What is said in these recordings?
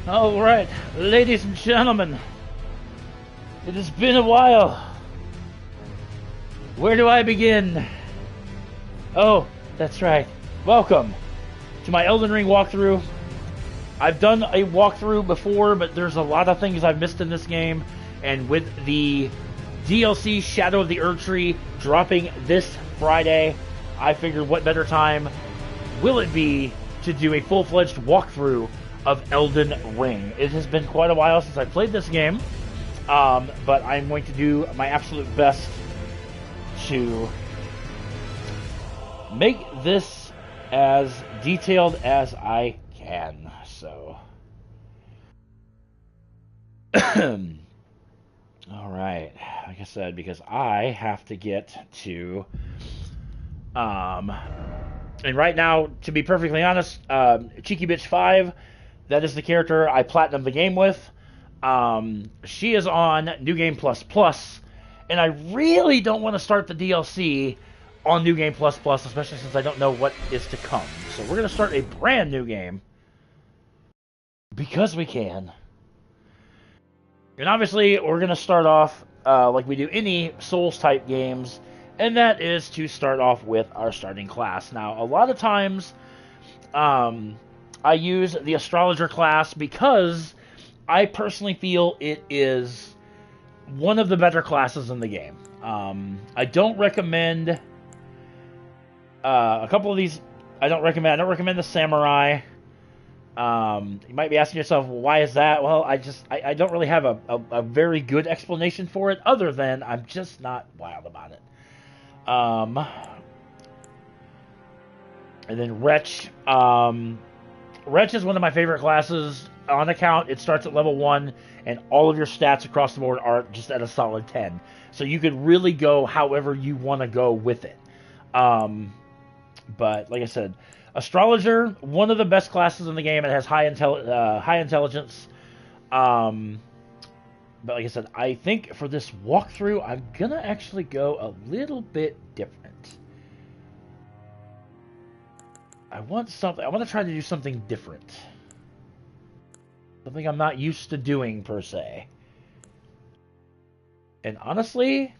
Alright, ladies and gentlemen, it has been a while. Where do I begin? Oh, that's right. Welcome to my Elden Ring walkthrough. I've done a walkthrough before, but there's a lot of things I've missed in this game, and with the DLC Shadow of the Erdtree dropping this Friday, I figured what better time will it be to do a full-fledged walkthrough of Elden Ring. It has been quite a while since I played this game, but I'm going to do my absolute best to make this as detailed as I can. So, alright, like I said, because I have to get to, and right now, to be perfectly honest, Cheeky Bitch 5, that is the character I platinumed the game with. She is on New Game Plus Plus, and I really don't want to start the DLC on New Game Plus Plus, especially since I don't know what is to come. So we're going to start a brand new game, because we can. And obviously, we're going to start off like we do any Souls-type games, and that is to start off with our starting class. Now, a lot of times, I use the Astrologer class because I personally feel it is one of the better classes in the game. I don't recommend a couple of these. I don't recommend the Samurai. You might be asking yourself, well, why is that? Well, I don't really have a very good explanation for it, other than I'm just not wild about it. And then Wretch. Wretch is one of my favorite classes on account. It starts at level 1, and all of your stats across the board are just at a solid 10. So you could really go however you want to go with it. But like I said, Astrologer, one of the best classes in the game. It has high intelligence. But like I said, I think for this walkthrough, I'm going to actually go a little bit different. I want to try to do something different. Something I'm not used to doing, per se. And honestly,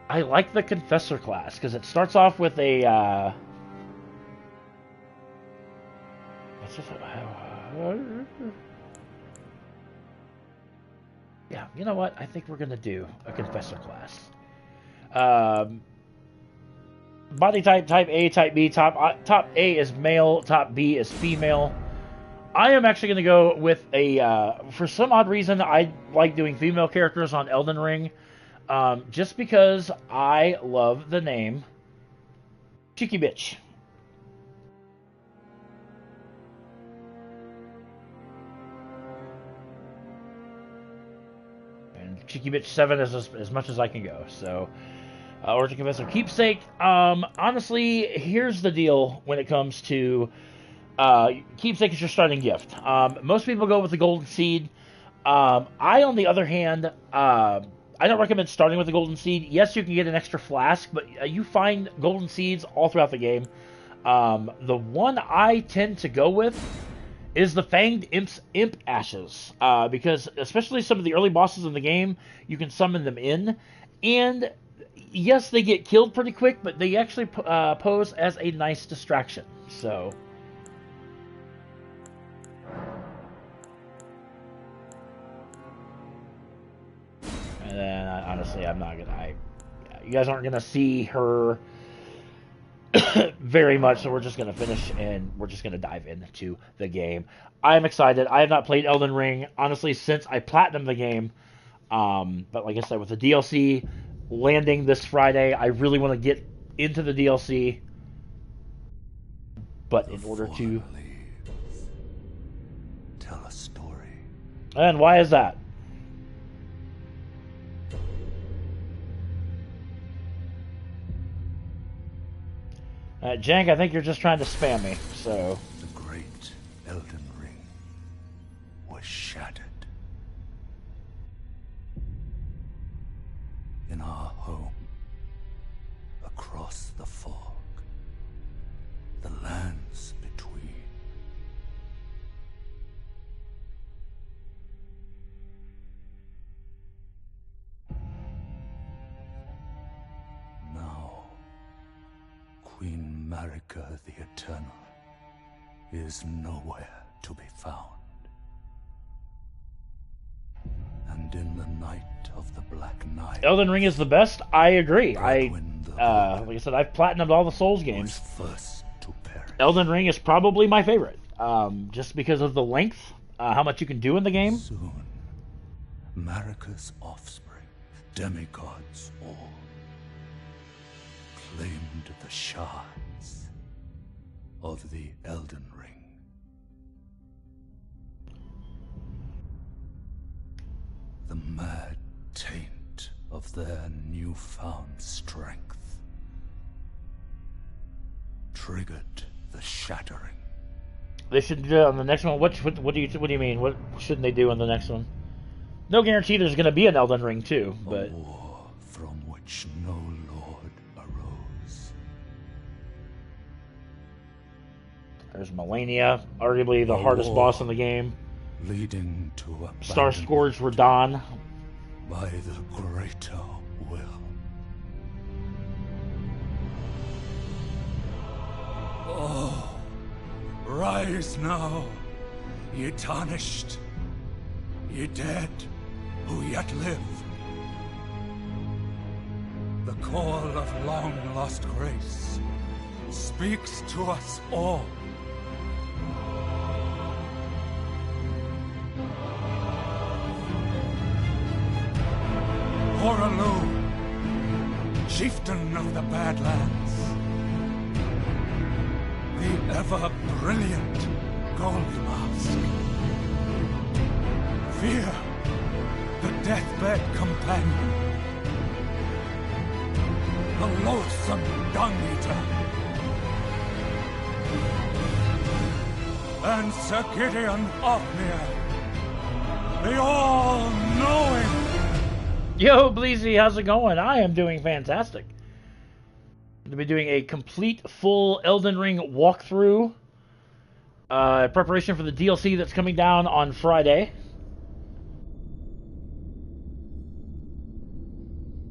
I like the Confessor class, because it starts off with a, yeah, you know what? I think we're going to do a Confessor class. Body type, type A, type B. Top A is male, top B is female. I am actually going to go with a, for some odd reason, I like doing female characters on Elden Ring, just because I love the name Cheeky Bitch. And Cheeky Bitch 7 is as much as I can go, so... or to Confessor Keepsake. Honestly, here's the deal when it comes to Keepsake is your starting gift. Most people go with the Golden Seed. I, on the other hand, I don't recommend starting with the Golden Seed. Yes, you can get an extra flask, but you find Golden Seeds all throughout the game. The one I tend to go with is the Fanged Imp Ashes, because especially some of the early bosses in the game, you can summon them in, and yes, they get killed pretty quick, but they actually pose as a nice distraction. So, and then honestly, I'm not gonna. You guys aren't gonna see her very much, so we're just gonna finish and we're just gonna dive into the game. I'm excited. I have not played Elden Ring honestly since I platinumed the game, but like I said, with the DLC landing this Friday, I really want to get into the DLC, but in order to tell a story. And why is that? Jank, I think you're just trying to spam me, so... The great Elden Ring was shattered. In our home, across the fog, the lands between, Queen Marika the Eternal is nowhere to be found. And in the night of the Black Night, Elden Ring is the best. I agree. Godwyn the Like I said, I've platinumed all the Souls games. was first to perish. Elden Ring is probably my favorite, just because of the length, how much you can do in the game. Soon, Marika's offspring, demigods all, claimed the shards of the Elden Ring. The mad taint of their newfound strength triggered the shattering. They should do it on the next one. What do you mean? What shouldn't they do on the next one? No guarantee there's going to be an Elden Ring 2, but A war from which no lord arose. there's Melania, arguably the hardest boss in the game. Leading to a Star Scourge Radon. by the greater will. Oh, rise now, ye tarnished, ye dead who yet live. The call of long-lost grace speaks to us all. Horalu, chieftain of the Badlands, the ever-brilliant Gold Mask. Fear, the deathbed companion, the loathsome dung-eater, and Sir Gideon Othmere, the all-knowing. Yo, Bleezy, how's it going? I am doing fantastic. I'm going to be doing a complete, full Elden Ring walkthrough. Preparation for the DLC that's coming down on Friday.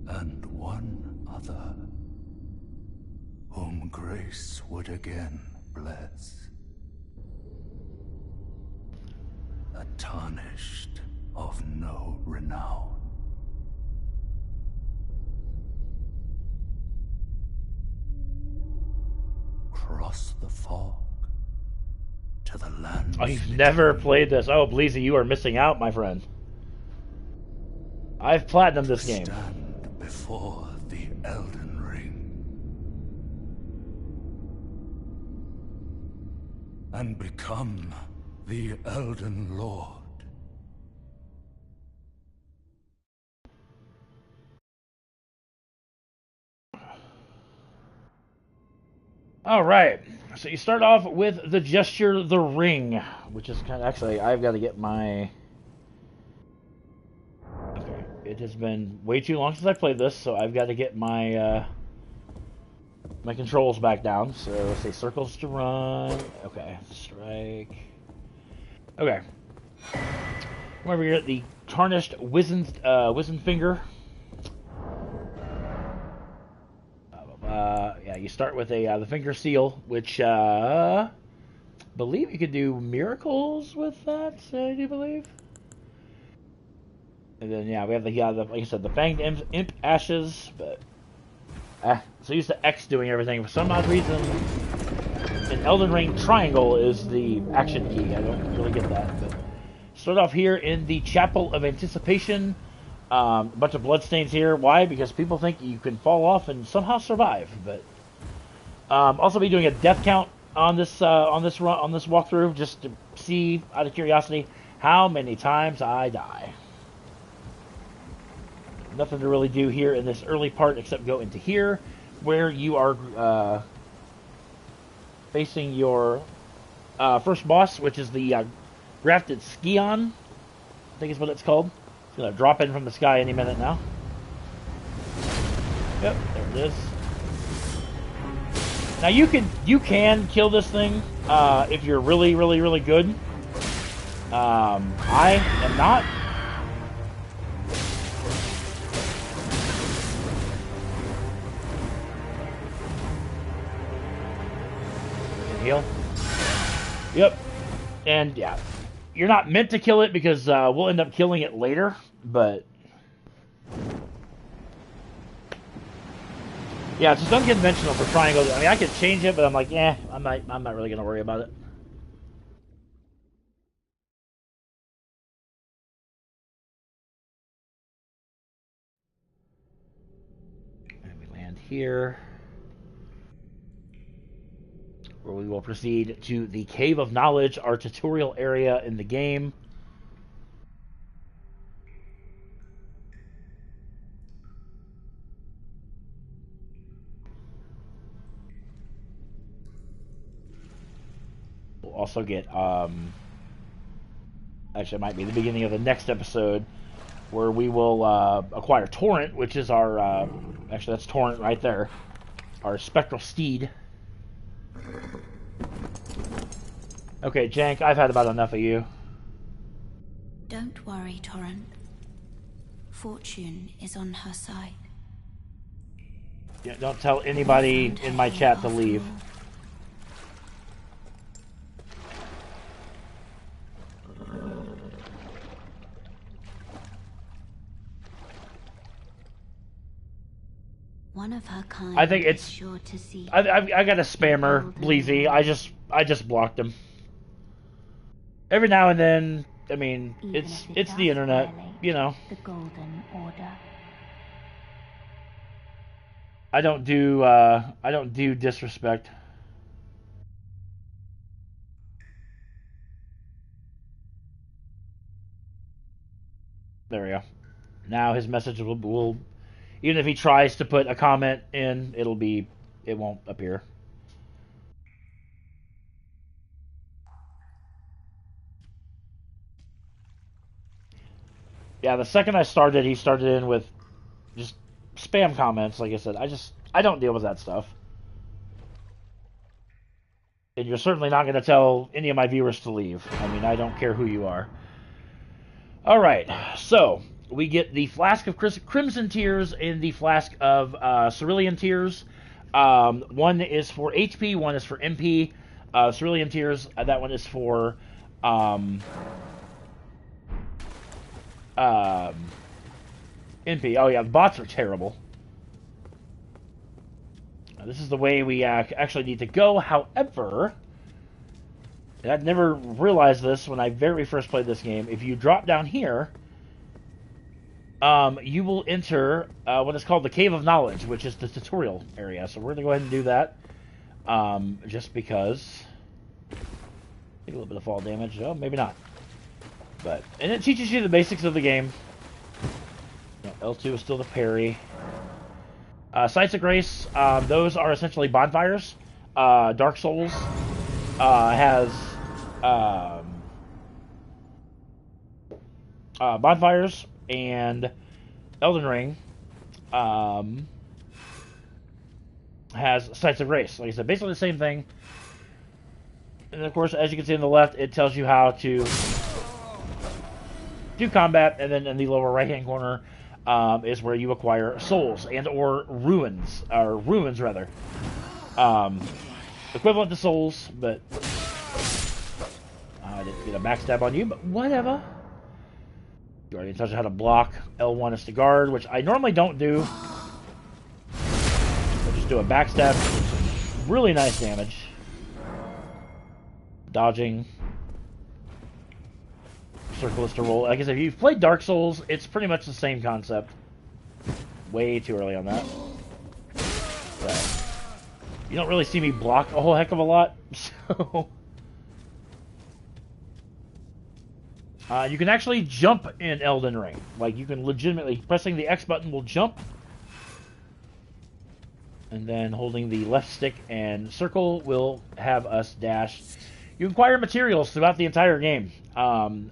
And one other, whom grace would again bless. A tarnished of no renown. Cross the fog to the land. Oh, you've never played this. Oh, Bleezy, you are missing out, my friend. I've platinumed this game. Stand before the Elden Ring and become the Elden Lord. All right. So you start off with the gesture, the ring, which is kind of actually I've got to get my. Okay, it has been way too long since I played this, so I've got to get my my controls back down. So let's say circles to run. Okay, strike. Okay. Come over here at the tarnished wizened finger. Yeah, you start with the finger seal, which believe you could do miracles with that. I do believe. And then yeah, we have the like I said, the fanged imp ashes, but so used to X doing everything. For some odd reason, in Elden Ring, triangle is the action key. I don't really get that. But start off here in the Chapel of Anticipation. A bunch of bloodstains here. Why? Because people think you can fall off and somehow survive. But also be doing a death count on this walkthrough, just to see, out of curiosity, how many times I die. Nothing to really do here in this early part except go into here, where you are facing your first boss, which is the Grafted Scion, I think is what it's called. It's going to drop in from the sky any minute now. Yep, there it is. Now you can kill this thing if you're really, really, really good. I am not. Heal. Yep. And yeah, you're not meant to kill it because we'll end up killing it later, but yeah, it's just unconventional for triangle. I mean, I could change it, but I'm like, yeah, I'm not really gonna worry about it. And we land here, where we will proceed to the Cave of Knowledge, our tutorial area in the game. We'll also get, actually, it might be the beginning of the next episode, where we will acquire Torrent, which is our, actually, that's Torrent right there, our spectral steed. Okay, Jank, I've had about enough of you. Don't worry, Torrent. Fortune is on her side. Yeah, don't tell anybody in my chat to leave. One of her kind. I think it's sure to see. I got a spammer, Bleezy. I just blocked him. Every now and then, I mean, it's the internet, you know. The Golden Order. I don't do disrespect. There we go. Now his message will even if he tries to put a comment in, it won't appear. Yeah, the second I started, he started in with just spam comments. Like I said, I don't deal with that stuff. And you're certainly not going to tell any of my viewers to leave. I mean, I don't care who you are. Alright, so we get the Flask of Crimson Tears and the Flask of Cerulean Tears. One is for HP, one is for MP. Cerulean Tears, that one is for MP. Oh yeah, the bots are terrible. This is the way we actually need to go. However, and I'd never realized this when I very first played this game. If you drop down here, you will enter what is called the Cave of Knowledge, which is the tutorial area. So we're going to go ahead and do that, just because. Take a little bit of fall damage. Oh, maybe not. And it teaches you the basics of the game. L2 is still the parry. Sites of Grace, those are essentially bonfires. Dark Souls has bonfires, and Elden Ring has Sites of Grace. Like I said, basically the same thing. And of course, as you can see on the left, it tells you how to do combat, and then in the lower right-hand corner is where you acquire souls and or ruins rather. Equivalent to souls, but I didn't get a backstab on you, but whatever. You already touched how to block. L1 is to guard, which I normally don't do. I just do a backstab. Really nice damage. Dodging. Circle is to roll. Like I said, if you've played Dark Souls, it's pretty much the same concept. Way too early on that. But you don't really see me block a whole heck of a lot, so... you can actually jump in Elden Ring. Like, you can legitimately... Pressing the X button will jump. And then holding the left stick and circle will have us dash. You acquire materials throughout the entire game,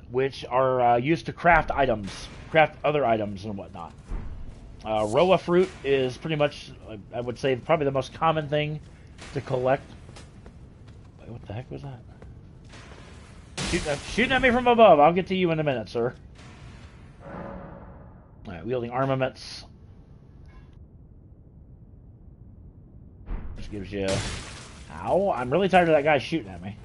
which are used to craft items, craft other items and whatnot. Roa fruit is pretty much, I would say, probably the most common thing to collect. Wait, what the heck was that? Shooting at me from above. I'll get to you in a minute, sir. Alright, wielding armaments. Which gives you Ow, I'm really tired of that guy shooting at me.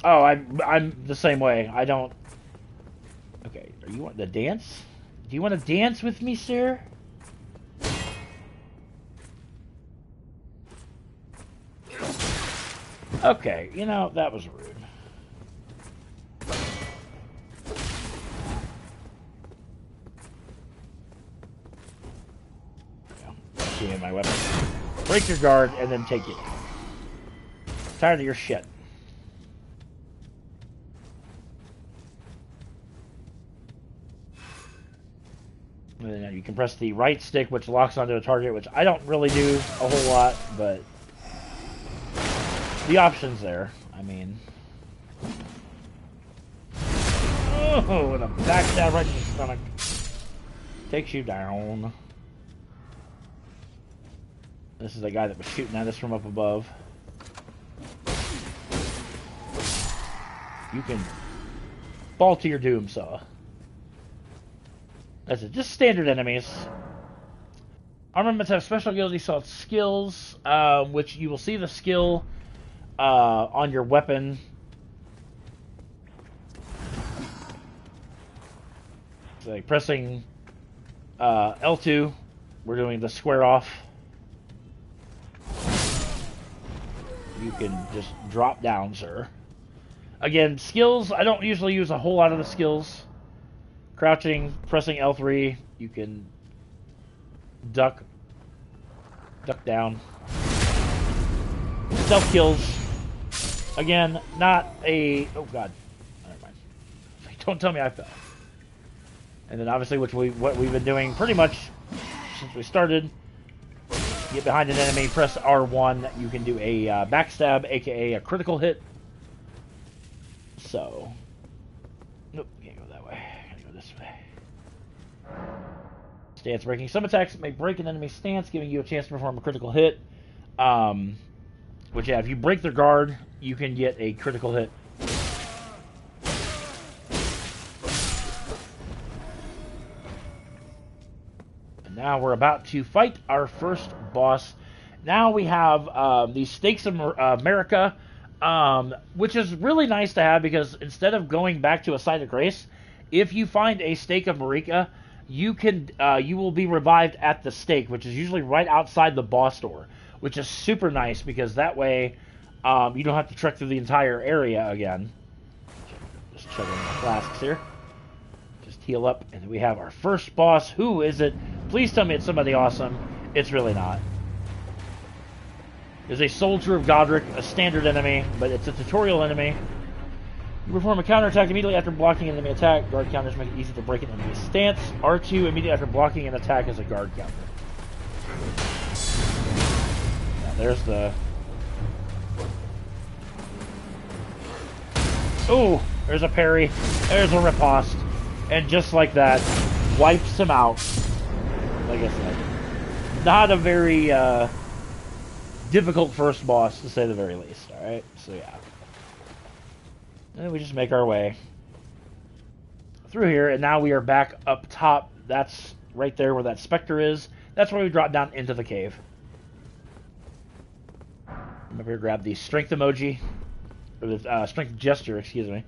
Oh, I'm the same way. I don't... Okay, are you want to dance? Do you want to dance with me, sir? Okay, you know, that was rude. Yeah, my weapon. Break your guard and then take it. Tired of your shit. And then you can press the right stick, which locks onto a target, which I don't really do a whole lot, but the option's there. I mean... Oh, and a backstab right in the stomach. Takes you down. This is the guy that was shooting at us from up above. You can fall to your doom, saw. That's it. Just standard enemies. Armaments have special ability skills, which you will see the skill on your weapon. So like pressing L2, we're doing the square off. You can just drop down, sir. Again, skills, I don't usually use a whole lot of the skills. Crouching, pressing L3, you can duck down. Stealth kills. Again, not a... Oh, God. Never mind. Don't tell me I fell. And then, obviously, what we've been doing pretty much since we started. Get behind an enemy, press R1. You can do a backstab, a.k.a. a critical hit. So... Nope, can't go that way. Gotta go this way. Stance breaking. Some attacks may break an enemy's stance, giving you a chance to perform a critical hit. Which, yeah, if you break their guard, you can get a critical hit. And now we're about to fight our first boss. Now we have these Stakes of America, which is really nice to have because instead of going back to a site of grace, if you find a Stake of Marika, you will be revived at the stake, which is usually right outside the boss door, which is super nice because that way you don't have to trek through the entire area again. Just checking my flasks here. Just heal up, and we have our first boss. Who is it? Please tell me it's somebody awesome. It's really not. There's a Soldier of Godric, a standard enemy, but it's a tutorial enemy. You perform a counterattack immediately after blocking an enemy attack. Guard counters make it easy to break an enemy's stance. R2 immediately after blocking an attack is a guard counter. Now there's the... Oh, there's a parry. There's a riposte. And just like that, wipes him out. Like I said, not a very difficult first boss, to say the very least. Alright, so yeah. And then we just make our way through here, and now we are back up top. That's right there where that specter is. That's where we drop down into the cave. I'm over here, grab the strength emoji, or the strength gesture, excuse me.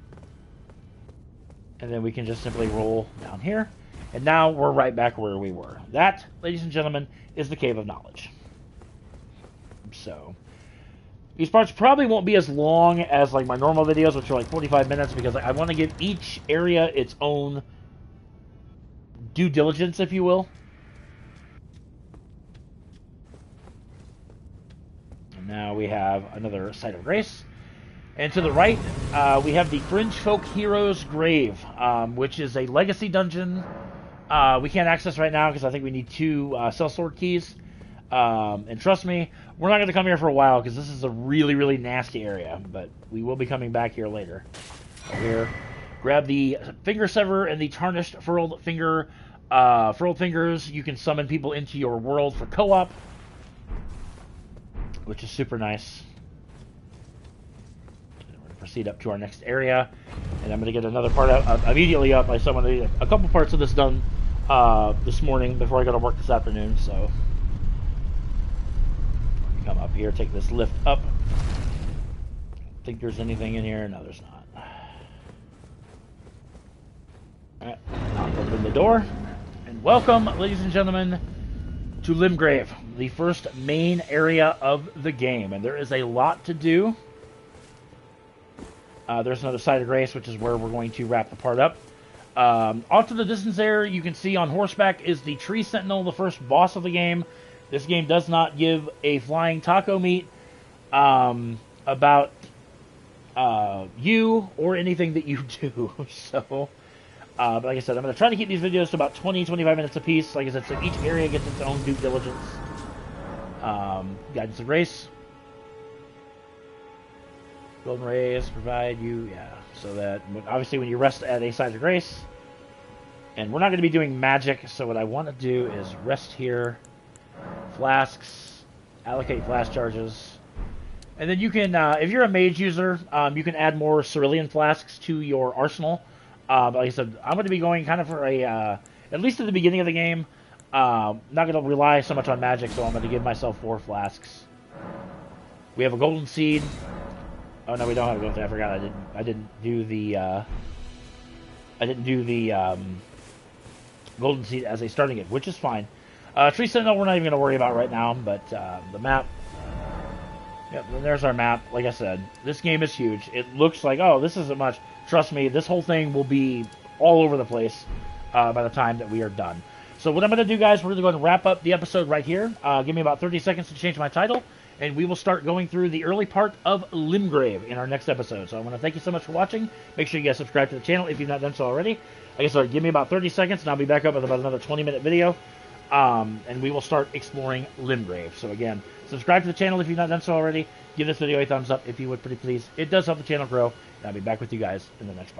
And then we can just simply roll down here. And now we're right back where we were. That, ladies and gentlemen, is the Cave of Knowledge. So, these parts probably won't be as long as like my normal videos, which are like 45 minutes, because I want to give each area its own due diligence, if you will. And now we have another Site of Grace. And to the right, we have the Fringe Folk Hero's Grave, which is a legacy dungeon. We can't access right now because I think we need 2 sellsword keys. And trust me, we're not going to come here for a while because this is a really, really nasty area. But we will be coming back here later. Here, grab the Finger Sever and the Tarnished Furled Finger. Furled Fingers, you can summon people into your world for co-op, which is super nice. proceed up to our next area. And I'm going to get another part out immediately up. I still want to get a couple parts of this done this morning before I go to work this afternoon. So come up here, take this lift up. Think there's anything in here? No, there's not. Alright, knock open the door. And welcome, ladies and gentlemen, to Limgrave, the first main area of the game. And there is a lot to do. There's another site of grace, which is where we're going to wrap the part up. Off to the distance there, you can see on horseback is the Tree Sentinel, the first boss of the game. This game does not give a flying taco meat about you or anything that you do. So, but like I said, I'm going to try to keep these videos to about 20-25 minutes apiece. Like I said, so each area gets its own due diligence. Guidance of Grace. Golden Rays provide you, so that obviously when you rest at a site of grace, and we're not going to be doing magic, so what I want to do is rest here, flasks, allocate flask charges, and then you can, if you're a mage user, you can add more cerulean flasks to your arsenal. But like I said, I'm going to be going kind of for a, at least at the beginning of the game, not going to rely so much on magic, so I'm going to give myself 4 flasks. We have a golden seed. Oh no, we don't have a golden seed. I forgot. I didn't do the golden seed as a starting gift, which is fine. Tree Sentinel we're not even going to worry about right now, but the map. Yep, there's our map. Like I said, this game is huge. It looks like, oh, this isn't much. Trust me, this whole thing will be all over the place by the time that we are done. So what I'm going to do, guys, we're going to go ahead and wrap up the episode right here. Give me about 30 seconds to change my title, and we will start going through the early part of Limgrave in our next episode. So I want to thank you so much for watching. Make sure you guys subscribe to the channel if you've not done so already. Like I said, give me about 30 seconds, and I'll be back up with about another 20-minute video, and we will start exploring Limgrave. So again, subscribe to the channel if you've not done so already. Give this video a thumbs up if you would, pretty please. It does help the channel grow, and I'll be back with you guys in the next part.